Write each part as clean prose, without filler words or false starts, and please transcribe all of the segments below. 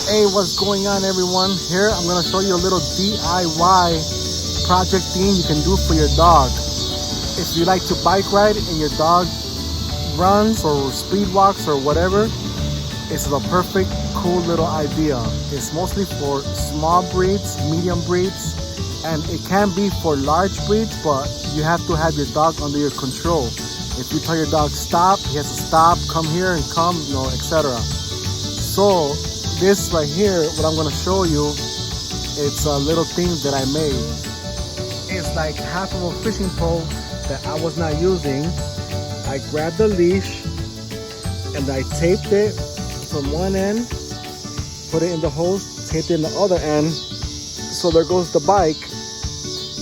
Hey, what's going on, everyone? Here I'm gonna show you a little DIY project thing you can do for your dog. If you like to bike ride and your dog runs or speed walks or whatever, it's a perfect cool little idea. It's mostly for small breeds, medium breeds, and it can be for large breeds, but you have to have your dog under your control. If you tell your dog stop, he has to stop, come here and come, etc. So this right here, what I'm gonna show you, it's a little thing that I made. It's like half of a fishing pole that I was not using. I grabbed the leash and I taped it from one end, put it in the hose, taped it in the other end. So there goes the bike,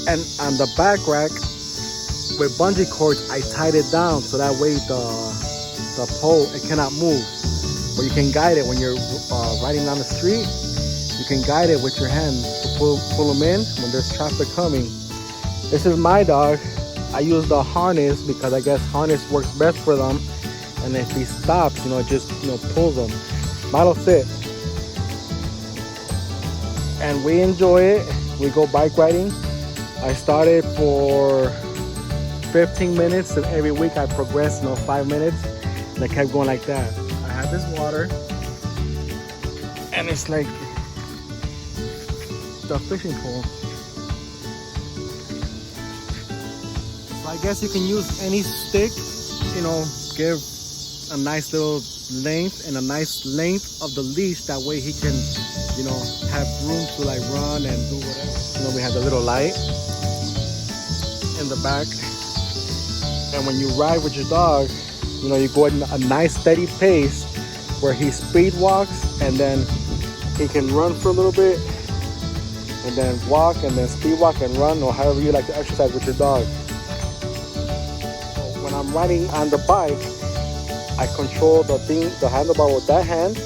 and on the back rack with bungee cords, I tied it down so that way the pole, it cannot move. But you can guide it when you're riding down the street. You can guide it with your hand to pull them in when there's traffic coming. This is my dog. I use the harness because I guess harness works best for them. And if he stops, it just pulls them. Milo, sit. And we enjoy it. We go bike riding. I started for 15 minutes, and every week I progressed 5 minutes, and I kept going like that. I have this water, and it's like the fishing pole. So I guess you can use any stick, give a nice little length and a nice length of the leash. That way he can, have room to like run and do whatever. We have the little light in the back, and when you ride with your dog, you go at a nice steady pace where he speed walks, and then he can run for a little bit, and then walk, and then speed walk and run, or however you like to exercise with your dog. So when I'm riding on the bike, I control the handlebar with that hand.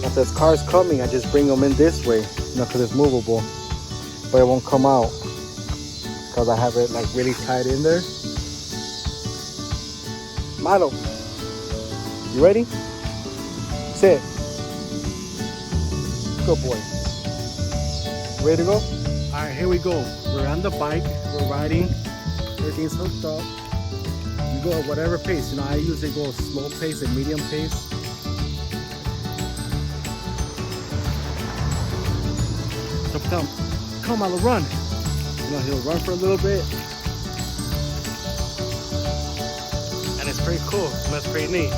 If there's cars coming, I just bring them in this way, because it's movable, but it won't come out because I have it like really tight in there. Milo, you ready? Sit. Good boy. Ready to go? All right, here we go. We're on the bike. We're riding. Everything's hooked up. You go at whatever pace. I usually go slow pace and medium pace. So come, Milo, run. He'll run for a little bit. And it's pretty cool. That's pretty neat.